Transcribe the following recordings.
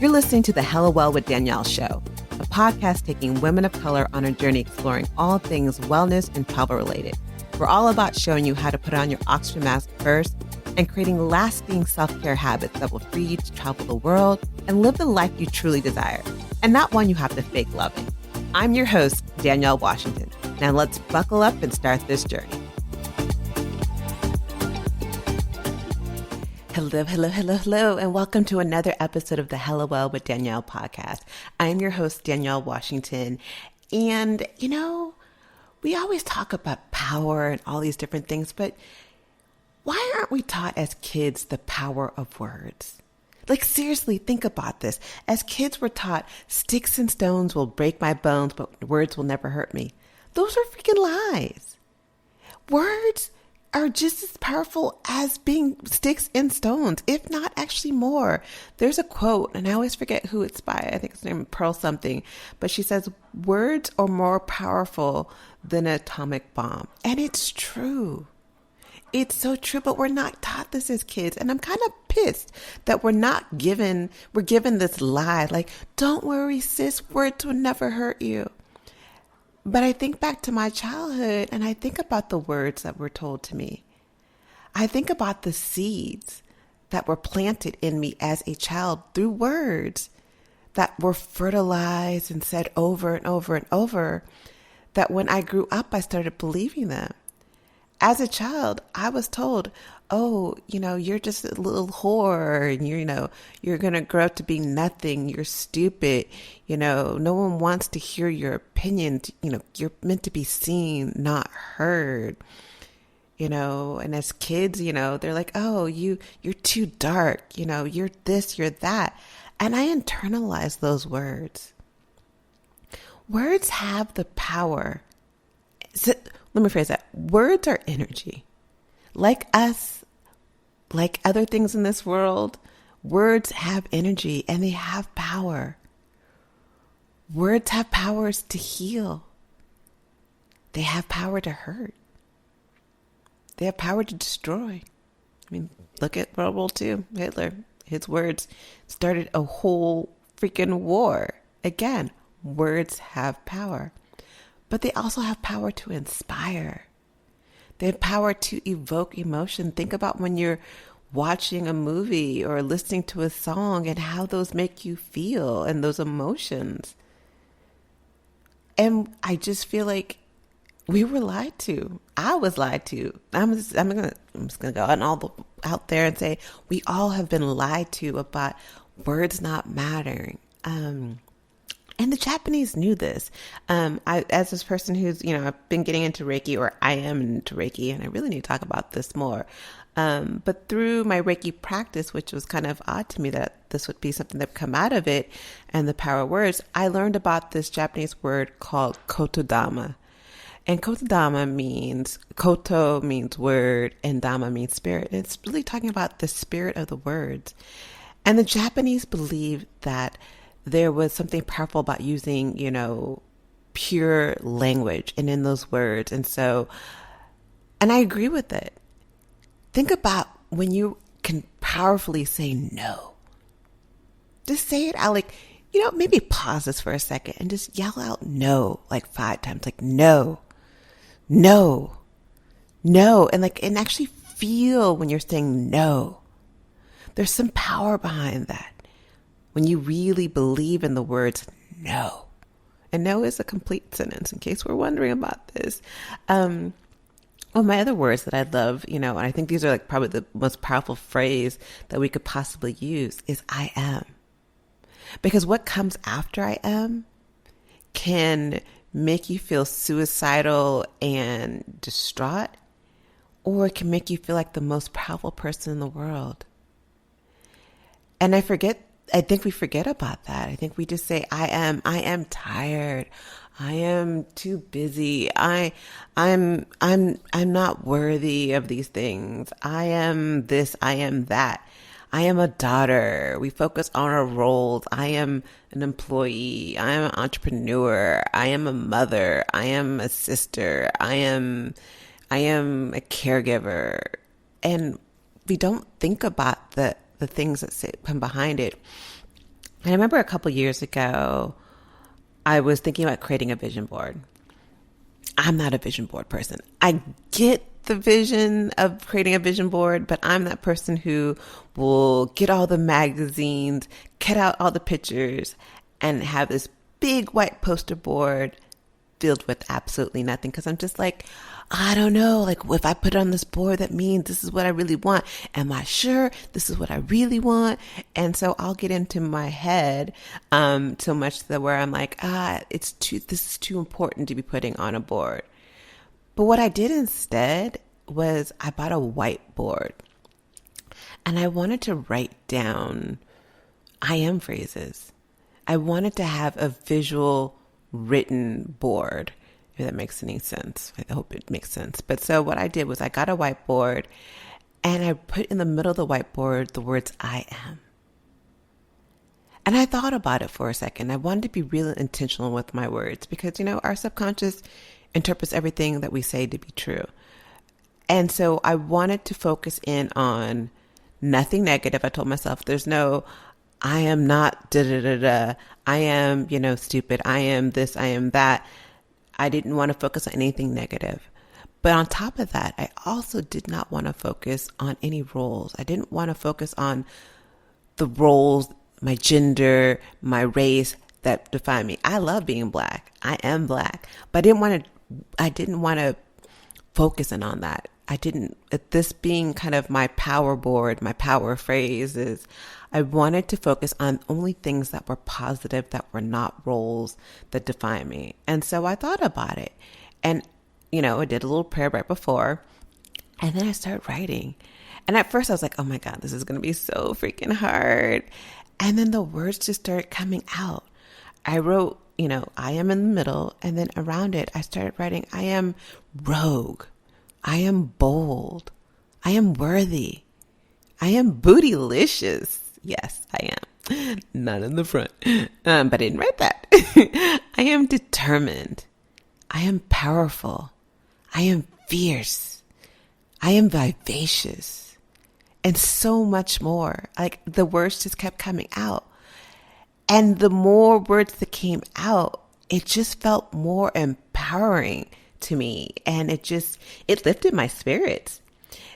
You're listening to the Hella Well with Danielle show, a podcast taking women of color on a journey exploring all things wellness and travel related. We're all about showing you how to put on your oxygen mask first and creating lasting self-care habits that will free you to travel the world and live the life you truly desire, and not one you have to fake loving. I'm your host, Danielle Washington. Now let's buckle up and start this journey. Hello, and welcome to another episode of the Hella Well with Danielle podcast. I'm your host, Danielle Washington, and we always talk about power and all these different things, but why aren't we taught as kids the power of words? Like, seriously, think about this. As kids, we're taught sticks and stones will break my bones, but words will never hurt me. Those are freaking lies. Words are just as powerful as being sticks and stones, if not actually more. There's a quote, and I always forget who it's by. I think it's named Pearl something, but she says, words are more powerful than an atomic bomb. And it's true. It's so true, but we're not taught this as kids. And I'm kind of pissed that we're given this lie, like, don't worry, sis, words will never hurt you. But I think back to my childhood and I think about the words that were told to me. I think about the seeds that were planted in me as a child through words that were fertilized and said over and over and over, that when I grew up, I started believing them. As a child, I was told, oh, you're just a little whore and you're going to grow up to be nothing. You're stupid. No one wants to hear your opinion. You're meant to be seen, not heard. And as kids, they're like, oh, you're too dark. You're this, you're that. And I internalized those words. Words have the power. Let me phrase that. Words are energy. Like us, like other things in this world, words have energy and they have power. Words have powers to heal. They have power to hurt. They have power to destroy. I mean, look at World War II. Hitler, his words started a whole freaking war. Again, words have power. But they also have power to inspire. They have power to evoke emotion. Think about when you're watching a movie or listening to a song and how those make you feel and those emotions. And I just feel like we were lied to. I was lied to. I'm just gonna go out there and say we all have been lied to about words not mattering. And the Japanese knew this. As this person who's, I've been getting into Reiki, or I am into Reiki, and I really need to talk about this more. But through my Reiki practice, which was kind of odd to me that this would be something that would come out of it, and the power of words, I learned about this Japanese word called Kotodama. And Kotodama means, Koto means word, and Dama means spirit. And it's really talking about the spirit of the words. And the Japanese believed that there was something powerful about using, pure language and in those words. And I agree with it. Think about when you can powerfully say no. Just say it out, like, maybe pause this for a second and just yell out no, like 5 times, like no, no, no. And actually feel when you're saying no. There's some power behind that. When you really believe in the words no. And no is a complete sentence, in case we're wondering about this. Well, my other words that I love, and I think these are like probably the most powerful phrase that we could possibly use is I am. Because what comes after I am can make you feel suicidal and distraught, or it can make you feel like the most powerful person in the world. And I think we forget about that. I think we just say, I am tired. I am too busy. I'm not worthy of these things. I am this, I am that. I am a daughter. We focus on our roles. I am an employee. I am an entrepreneur. I am a mother. I am a sister. I am a caregiver. And we don't think about the things that come behind it. And I remember a couple years ago, I was thinking about creating a vision board. I'm not a vision board person. I get the vision of creating a vision board, but I'm that person who will get all the magazines, cut out all the pictures, and have this big white poster board filled with absolutely nothing. Because I'm just like, I don't know, like if I put it on this board, that means this is what I really want. Am I sure this is what I really want? And so I'll get into my head so much that where I'm like, this is too important to be putting on a board. But what I did instead was I bought a whiteboard and I wanted to write down I am phrases. I wanted to have a visual written board, if that makes any sense. I hope it makes sense. But so what I did was I got a whiteboard and I put in the middle of the whiteboard the words I am. And I thought about it for a second. I wanted to be really intentional with my words because, our subconscious interprets everything that we say to be true. And so I wanted to focus in on nothing negative. I told myself there's no, I am not da da da da. I am, stupid. I am this, I am that. I didn't want to focus on anything negative. But on top of that, I also did not want to focus on any roles. I didn't want to focus on the roles, my gender, my race that define me. I love being Black. I am Black. But I didn't want to focus in on that. This being kind of my power board, my power phrases, I wanted to focus on only things that were positive, that were not roles that define me. And so I thought about it. And, I did a little prayer right before. And then I started writing. And at first I was like, oh my God, this is going to be so freaking hard. And then the words just started coming out. I wrote, I am in the middle. And then around it, I started writing, I am rogue. I am bold. I am worthy. I am bootylicious. Yes, I am. Not in the front. But I didn't write that. I am determined. I am powerful. I am fierce. I am vivacious. And so much more. Like the words just kept coming out. And the more words that came out, it just felt more empowering to me. And it lifted my spirits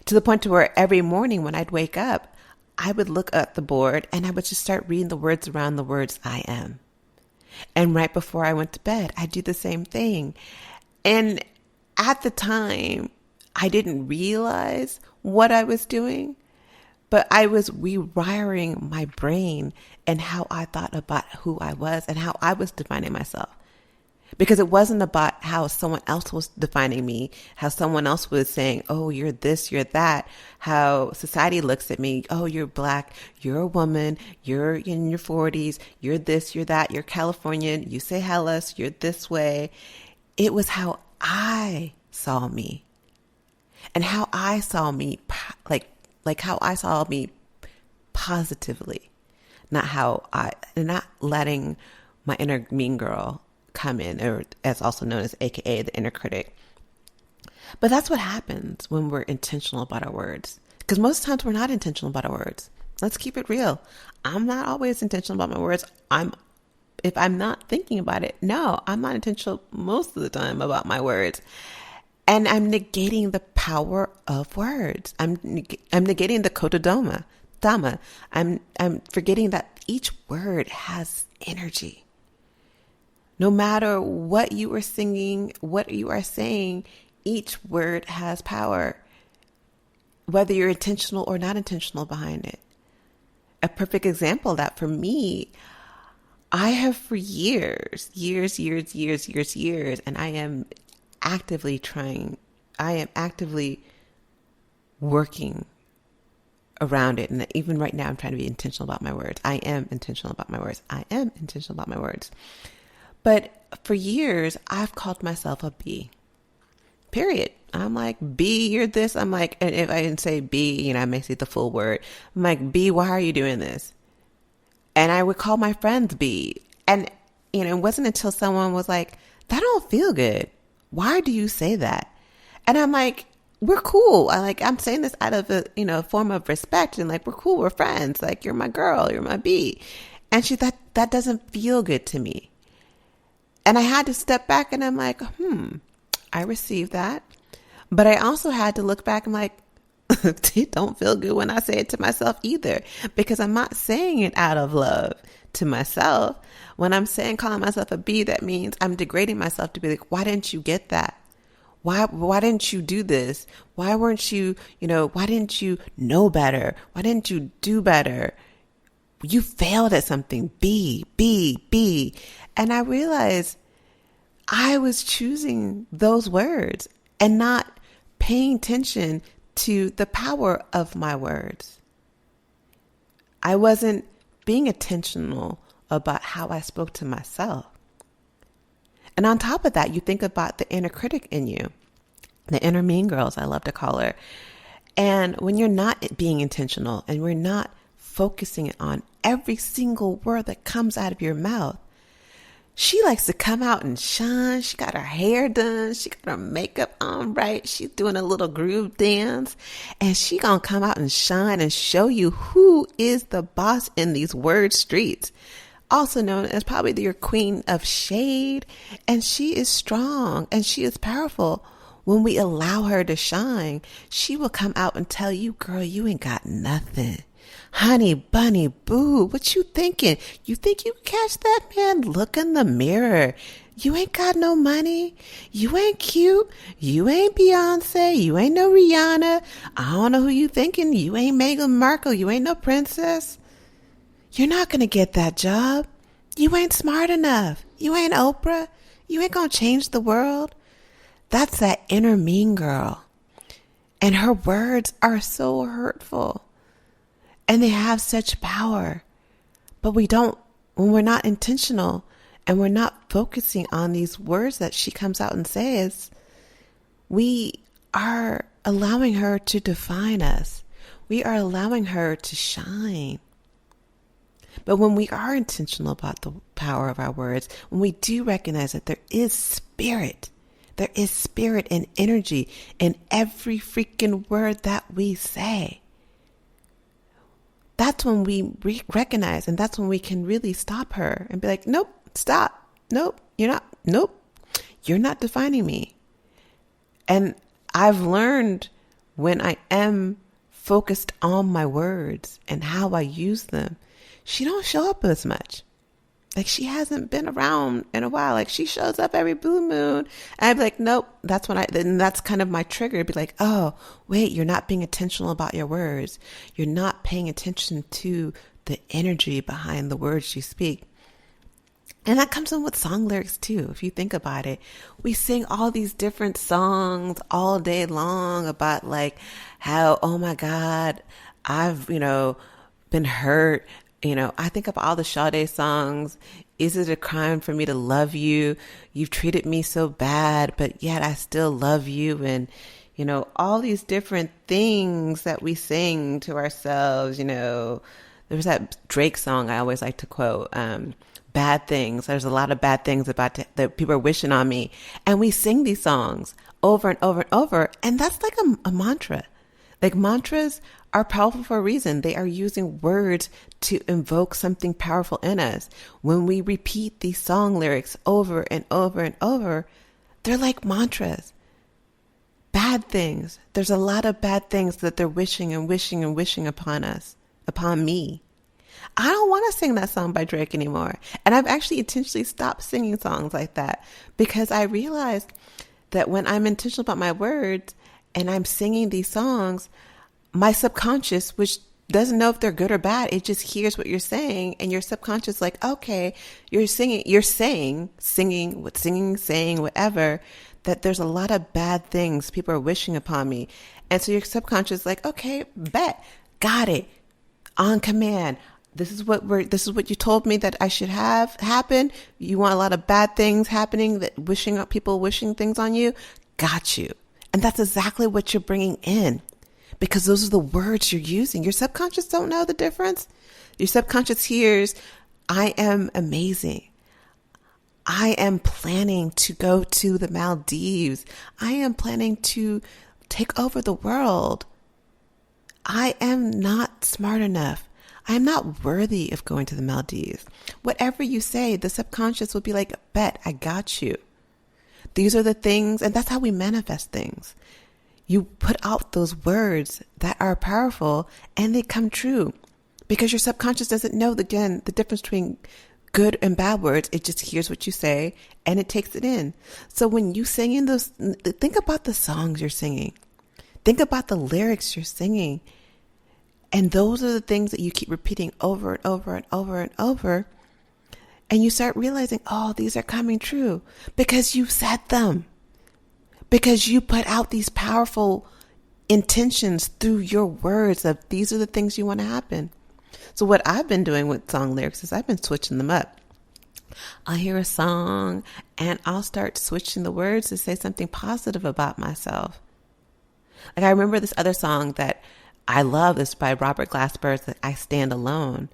to the point to where every morning when I'd wake up, I would look at the board and I would just start reading the words around the words I am. And right before I went to bed, I'd do the same thing. And at the time, I didn't realize what I was doing, but I was rewiring my brain and how I thought about who I was and how I was defining myself. Because it wasn't about how someone else was defining me, how someone else was saying, oh, you're this, you're that, how society looks at me. Oh, you're Black, you're a woman, you're in your 40s, you're this, you're that, you're Californian, you say hellas, you're this way. It was how I saw me and how I saw me, like how I saw me positively, not letting my inner mean girl come in, or as also known as AKA the inner critic. But that's what happens when we're intentional about our words. Because most times we're not intentional about our words. Let's keep it real. I'm not always intentional about my words. If I'm not thinking about it, no, I'm not intentional most of the time about my words. And I'm negating the power of words. I'm negating the Kotodama. I'm forgetting that each word has energy. No matter what you are singing, what you are saying, each word has power, whether you're intentional or not intentional behind it. A perfect example of that for me, I have for years, and I am actively working around it. And even right now, I'm trying to be intentional about my words. I am intentional about my words. But for years, I've called myself a B. Period. I'm like, B, you're this. I'm like, and if I didn't say B, I may say the full word. I'm like, B, why are you doing this? And I would call my friends B. And, it wasn't until someone was like, that don't feel good. Why do you say that? And I'm like, we're cool. I'm saying this out of a form of respect, and like, we're cool. We're friends. Like, you're my girl. You're my B. And that doesn't feel good to me. And I had to step back and I'm like, I received that. But I also had to look back and like, it don't feel good when I say it to myself either, because I'm not saying it out of love to myself. When I'm calling myself a B, that means I'm degrading myself to be like, why didn't you get that? Why didn't you do this? Why weren't you, why didn't you know better? Why didn't you do better? You failed at something. B. And I realized I was choosing those words and not paying attention to the power of my words. I wasn't being intentional about how I spoke to myself. And on top of that, you think about the inner critic in you, the inner mean girls, I love to call her. And when you're not being intentional and we're not focusing on every single word that comes out of your mouth, she likes to come out and shine. She got her hair done. She got her makeup on right. She's doing a little groove dance. And she gonna come out and shine and show you who is the boss in these word streets. Also known as probably your queen of shade. And she is strong and she is powerful. When we allow her to shine, she will come out and tell you, girl, you ain't got nothing. Honey, bunny, boo, what you thinking? You think you can catch that, man? Look in the mirror. You ain't got no money. You ain't cute. You ain't Beyonce. You ain't no Rihanna. I don't know who you thinking. You ain't Meghan Markle. You ain't no princess. You're not going to get that job. You ain't smart enough. You ain't Oprah. You ain't going to change the world. That's that inner mean girl. And her words are so hurtful. And they have such power. But when we're not intentional and we're not focusing on these words that she comes out and says, we are allowing her to define us. We are allowing her to shine. But when we are intentional about the power of our words, when we do recognize that there is spirit and energy in every freaking word that we say, that's when we recognize, and that's when we can really stop her and be like, nope, stop. Nope, you're not defining me. And I've learned when I am focused on my words and how I use them, she don't show up as much. Like she hasn't been around in a while. Like she shows up every blue moon. And I'd be like, nope, then that's kind of my trigger to be like, oh, wait, you're not being intentional about your words. You're not paying attention to the energy behind the words you speak. And that comes in with song lyrics too. If you think about it, we sing all these different songs all day long about like how, oh my God, I've, been hurt. I think of all the Sade songs. Is it a crime for me to love you? You've treated me so bad, but yet I still love you. And, all these different things that we sing to ourselves. There was that Drake song I always like to quote, bad things. There's a lot of bad things that people are wishing on me. And we sing these songs over and over and over. And that's like a mantra. Like mantras are powerful for a reason. They are using words to invoke something powerful in us. When we repeat these song lyrics over and over and over, they're like mantras. Bad things. There's a lot of bad things that they're wishing and wishing and wishing upon us, upon me. I don't want to sing that song by Drake anymore. And I've actually intentionally stopped singing songs like that because I realized that when I'm intentional about my words and I'm singing these songs, my subconscious, which doesn't know if they're good or bad, it just hears what you're saying, and your subconscious like, okay, saying, whatever, that there's a lot of bad things people are wishing upon me. And so your subconscious like, okay, bet, got it, on command. This is what you told me that I should have happen. You want a lot of bad things happening, people wishing things on you. Got you. And that's exactly what you're bringing in. Because those are the words you're using. Your subconscious don't know the difference. Your subconscious hears, I am amazing. I am planning to go to the Maldives. I am planning to take over the world. I am not smart enough. I'm not worthy of going to the Maldives. Whatever you say, the subconscious will be like, bet, I got you. These are the things, and that's how we manifest things. You put out those words that are powerful and they come true because your subconscious doesn't know, again, the difference between good and bad words. It just hears what you say and it takes it in. So when you sing in those, think about the songs you're singing. Think about the lyrics you're singing. And those are the things that you keep repeating over and over and over and over. And you start realizing, oh, these are coming true because you said them. Because you put out these powerful intentions through your words of these are the things you want to happen. So what I've been doing with song lyrics is I've been switching them up. I'll hear a song and I'll start switching the words to say something positive about myself. Like I remember this other song that I love is by Robert Glasper's I Stand Alone.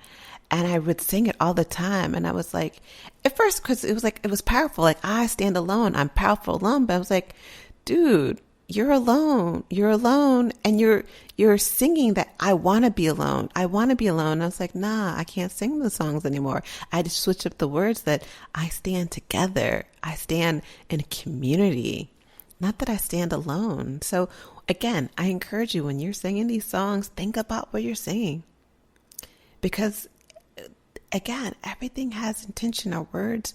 And I would sing it all the time. And I was like, at first, because it was powerful. Like, I stand alone. I'm powerful alone. But I was like, dude, you're alone. You're alone. And you're singing that I want to be alone. I want to be alone. And I was like, nah, I can't sing the songs anymore. I just switch up the words that I stand together. I stand in a community. Not that I stand alone. So again, I encourage you when you're singing these songs, think about what you're singing. Because again, everything has intention. Our words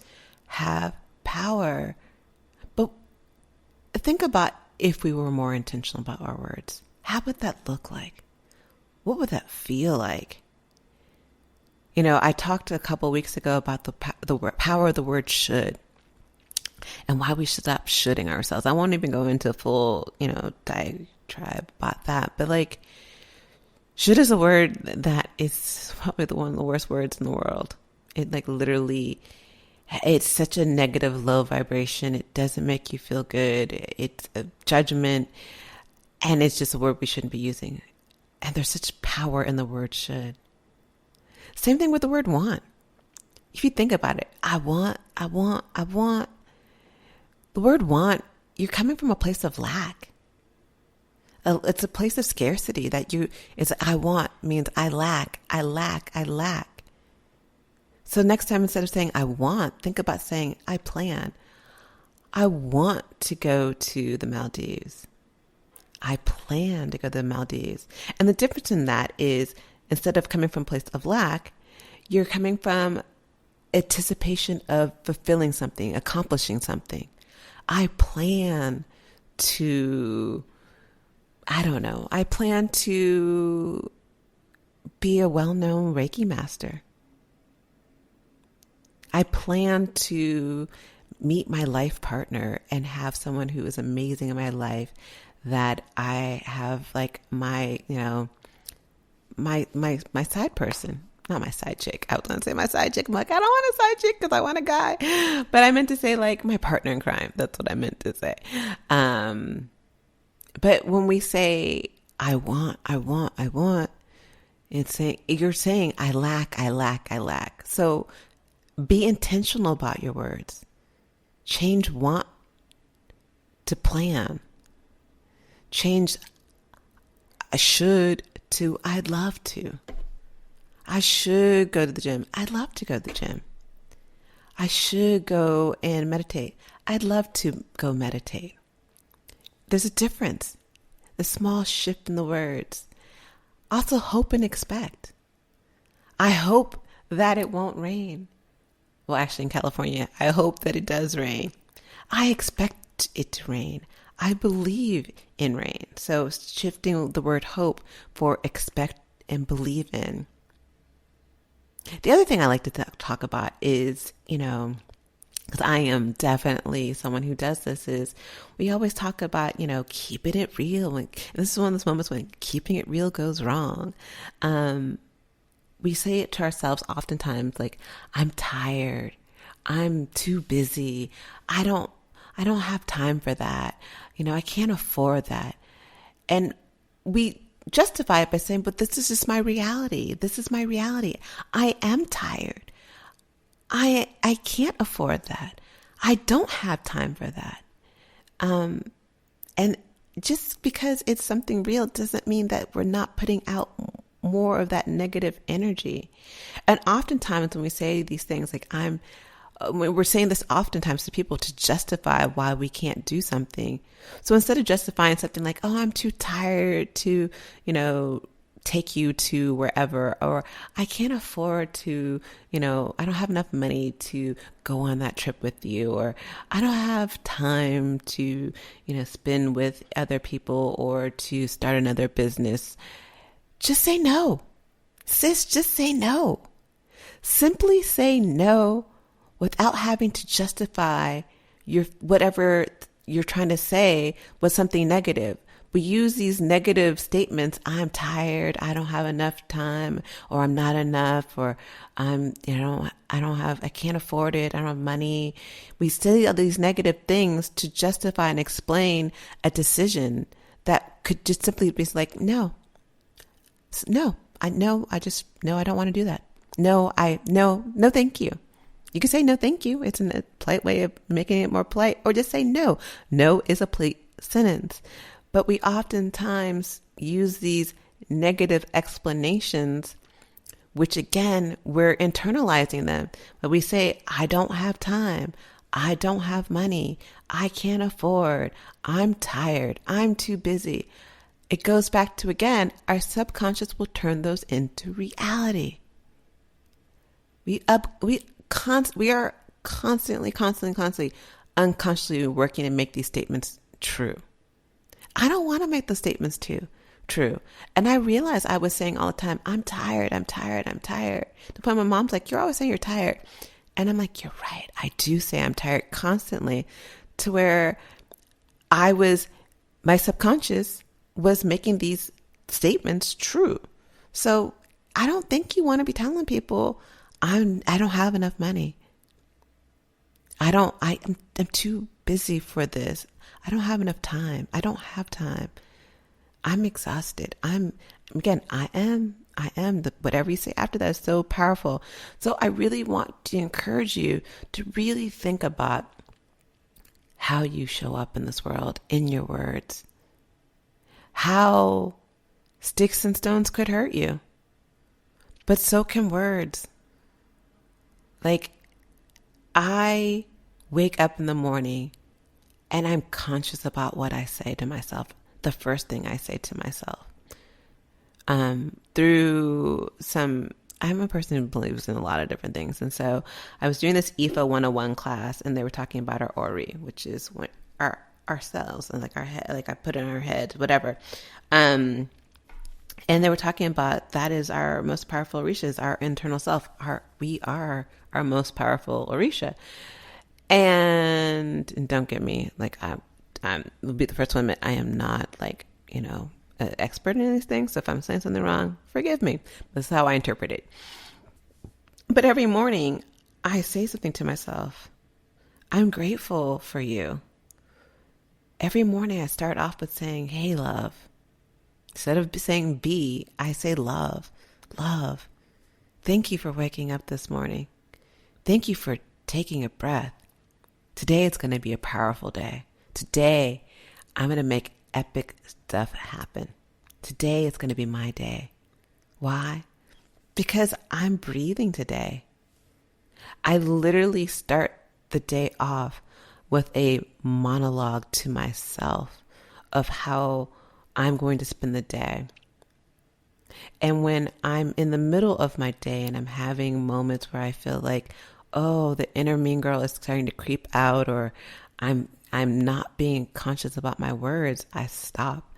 have power. But think about if we were more intentional about our words. How would that look like? What would that feel like? You know, I talked a couple of weeks ago about the power of the word should and why we should stop shoulding ourselves. I won't even go into full, diatribe about that. But like, should is a word that is probably one of the worst words in the world. It like literally, it's such a negative, low vibration. It doesn't make you feel good. It's a judgment. And it's just a word we shouldn't be using. And there's such power in the word should. Same thing with the word want. If you think about it, I want. The word want, you're coming from a place of lack. It's a place of scarcity it's I want means I lack. So next time, instead of saying I want, think about saying I plan. I want to go to the Maldives. I plan to go to the Maldives. And the difference in that is instead of coming from a place of lack, you're coming from anticipation of fulfilling something, accomplishing something. I plan to be a well-known Reiki master. I plan to meet my life partner and have someone who is amazing in my life that I have like my side person. Not my side chick. I was going to say my side chick. I'm like, I don't want a side chick because I want a guy. But I meant to say like my partner in crime. That's what I meant to say. But when we say, I want, it's saying, you're saying, I lack. So be intentional about your words. Change want to plan. Change I should to I'd love to. I should go to the gym. I'd love to go to the gym. I should go and meditate. I'd love to go meditate. There's a difference. The small shift in the words. Also hope and expect. I hope that it won't rain. Well, actually in California, I hope that it does rain. I expect it to rain. I believe in rain. So shifting the word hope for expect and believe in. The other thing I like to talk about is, because I am definitely someone who does this, is we always talk about, keeping it real. And this is one of those moments when keeping it real goes wrong. We say it to ourselves oftentimes like, I'm tired. I'm too busy. I don't have time for that. I can't afford that. And we justify it by saying, but this is just my reality. This is my reality. I am tired. I can't afford that. I don't have time for that. And just because it's something real doesn't mean that we're not putting out more of that negative energy. And oftentimes when we say these things, like we're saying this oftentimes to people to justify why we can't do something. So instead of justifying something like, oh, I'm too tired to, take you to wherever, or I can't afford to, I don't have enough money to go on that trip with you, or I don't have time to, spend with other people or to start another business. Just say no. Sis, just say no. Simply say no without having to justify whatever you're trying to say with something negative. We use these negative statements, I'm tired, I don't have enough time, or I'm not enough, or I can't afford it, I don't have money. We say all these negative things to justify and explain a decision that could just simply be like, no, I don't want to do that. No, thank you. You can say no, thank you. It's a polite way of making it more polite, or just say no. No is a polite sentence. But we oftentimes use these negative explanations, which again, we're internalizing them. But we say, I don't have time. I don't have money. I can't afford. I'm tired. I'm too busy. It goes back to, again, our subconscious will turn those into reality. We are constantly, unconsciously working to make these statements true. I don't want to make those statements true. And I realized I was saying all the time, I'm tired. To the point my mom's like, you're always saying you're tired. And I'm like, you're right. I do say I'm tired constantly, to where my subconscious was making these statements true. So I don't think you want to be telling people I don't have enough money. I'm too busy for this. I don't have enough time. I don't have time. I'm exhausted. I am whatever you say after that is so powerful. So I really want to encourage you to really think about how you show up in this world, in your words. How sticks and stones could hurt you, but so can words. Like, I wake up in the morning and I'm conscious about what I say to myself. The first thing I say to myself. I'm a person who believes in a lot of different things. And so I was doing this EFA 101 class, and they were talking about our ori, which is our cells, and like our head, like I put in our head, whatever. And they were talking about that is our most powerful orisha, is our internal self. We are our most powerful orisha. And don't get me, like I will be the first one to admit I am not like, an expert in these things. So if I'm saying something wrong, forgive me. That's how I interpret it. But every morning I say something to myself. I'm grateful for you. Every morning I start off with saying, hey, love. Instead of saying be, I say love. Love. Thank you for waking up this morning. Thank you for taking a breath. Today it's going to be a powerful day. Today I'm going to make epic stuff happen. Today it's going to be my day. Why? Because I'm breathing today. I literally start the day off with a monologue to myself of how I'm going to spend the day. And when I'm in the middle of my day and I'm having moments where I feel like, oh, the inner mean girl is starting to creep out, or I'm not being conscious about my words, I stop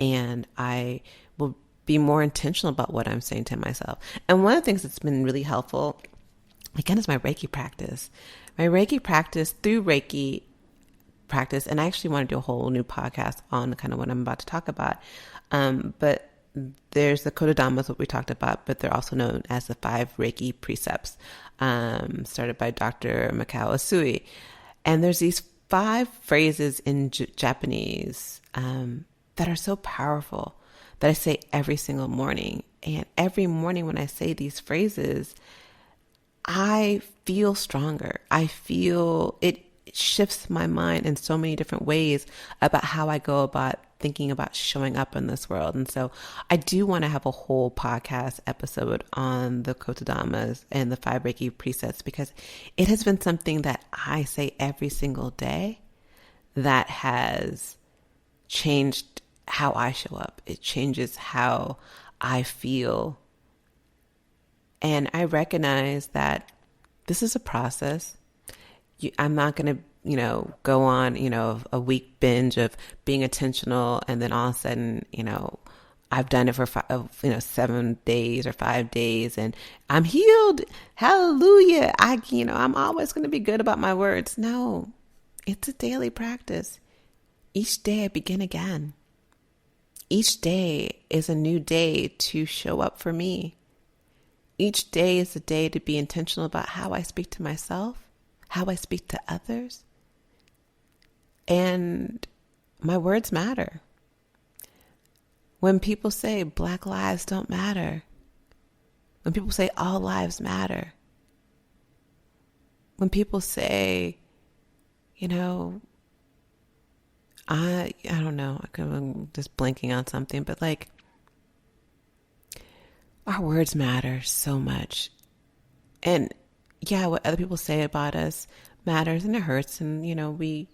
and I will be more intentional about what I'm saying to myself. And one of the things that's been really helpful, again, is my Reiki practice. My Reiki practice, through Reiki practice, and I actually want to do a whole new podcast on kind of what I'm about to talk about. But there's the Kotodama, is what we talked about, but they're also known as the 5 Reiki precepts, started by Dr. Mikao Usui. And there's these 5 phrases in Japanese that are so powerful that I say every single morning. And every morning when I say these phrases, I feel stronger. I feel it shifts my mind in so many different ways about how I go about thinking about showing up in this world. And so I do want to have a whole podcast episode on the Kotodamas and the 5 Reiki presets, because it has been something that I say every single day that has changed how I show up. It changes how I feel. And I recognize that this is a process. I'm not going to, go on, a week binge of being intentional, and then all of a sudden, I've done it for 7 days or 5 days and I'm healed. Hallelujah. I'm always going to be good about my words. No, it's a daily practice. Each day I begin again. Each day is a new day to show up for me. Each day is a day to be intentional about how I speak to myself, how I speak to others. And my words matter. When people say Black lives don't matter, when people say all lives matter, when people say, I don't know, I'm just blanking on something, but like, our words matter so much. And yeah, what other people say about us matters, and it hurts. And, we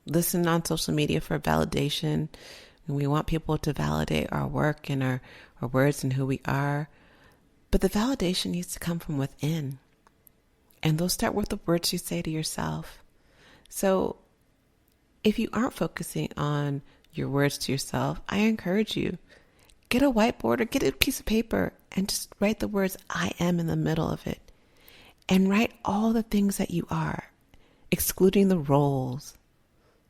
listen on social media for validation, and we want people to validate our work and our words and who we are. But the validation needs to come from within. And those start with the words you say to yourself. So if you aren't focusing on your words to yourself, I encourage you, get a whiteboard or get a piece of paper and just write the words I am in the middle of it. And write all the things that you are, excluding the roles,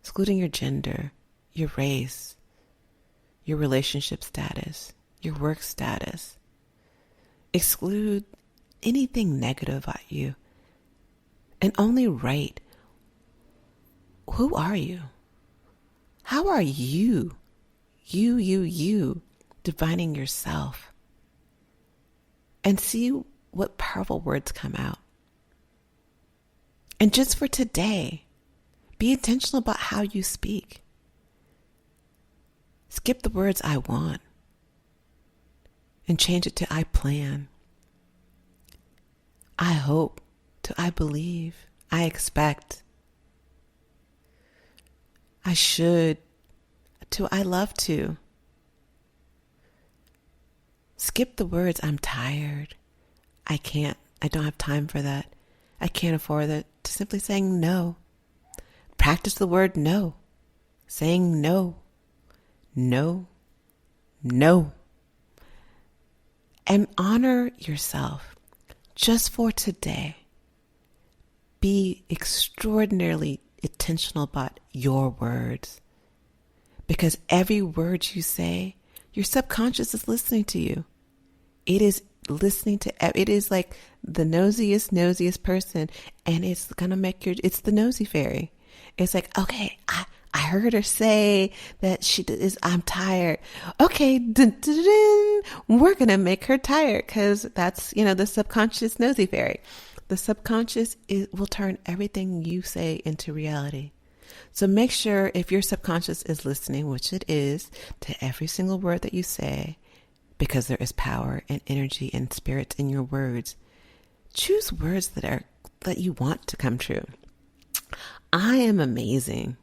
excluding your gender, your race, your relationship status, your work status. Exclude anything negative about you. And only write, who are you? How are you defining yourself? And see what powerful words come out. And just for today, be intentional about how you speak. Skip the words I want and change it to I plan. I hope to I believe. I expect. I should to I love to. Skip the words I'm tired. I can't. I don't have time for that. I can't afford it. To simply saying no. Practice the word no. Saying no. No. No. And honor yourself. Just for today. Be extraordinarily intentional about your words. Because every word you say, your subconscious is listening to you. It is listening to, it is like the nosiest person, and it's going to make it's the nosy fairy. It's like, okay, I heard her say that I'm tired. Okay, we're going to make her tired, because that's, the subconscious nosy fairy. The subconscious will turn everything you say into reality. So make sure, if your subconscious is listening, which it is, to every single word that you say, because there is power and energy and spirit in your words, choose words that you want to come true. I am amazing.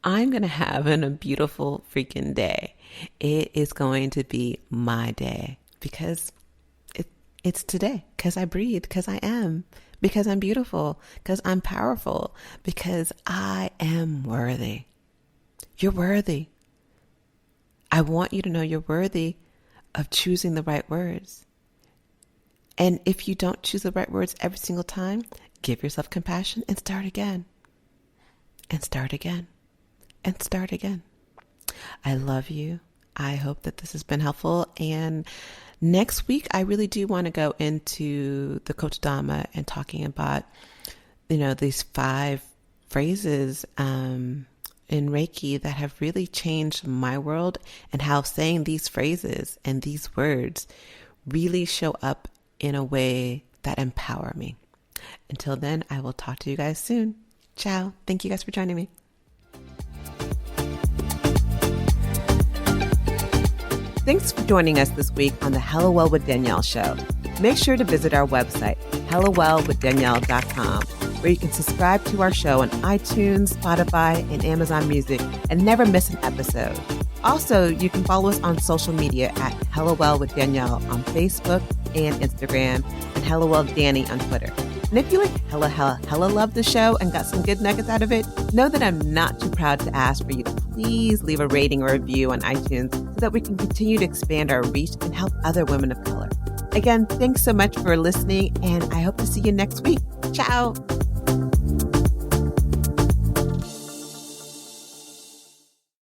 I'm going to have a beautiful freaking day. It is going to be my day, because it's today, because I breathe, because I am, because I'm beautiful, because I'm powerful, because I am worthy. You're worthy. I want you to know you're worthy of choosing the right words. And if you don't choose the right words every single time, give yourself compassion and start again. And start again. And start again. I love you. I hope that this has been helpful. And next week, I really do want to go into the Kotodama and talking about, these 5 phrases in Reiki that have really changed my world, and how saying these phrases and these words really show up in a way that empower me. Until then, I will talk to you guys soon. Ciao. Thank you guys for joining me. Thanks for joining us this week on the Hello Well with Danielle show. Make sure to visit our website, hellowellwithdanielle.com, where you can subscribe to our show on iTunes, Spotify, and Amazon Music and never miss an episode. Also, you can follow us on social media at Hello Well with Danielle on Facebook and Instagram, and Hello Well Danny on Twitter. And if you like hella love the show and got some good nuggets out of it, know that I'm not too proud to ask for you to please leave a rating or review on iTunes so that we can continue to expand our reach and help other women of color. Again, thanks so much for listening, and I hope to see you next week. Ciao.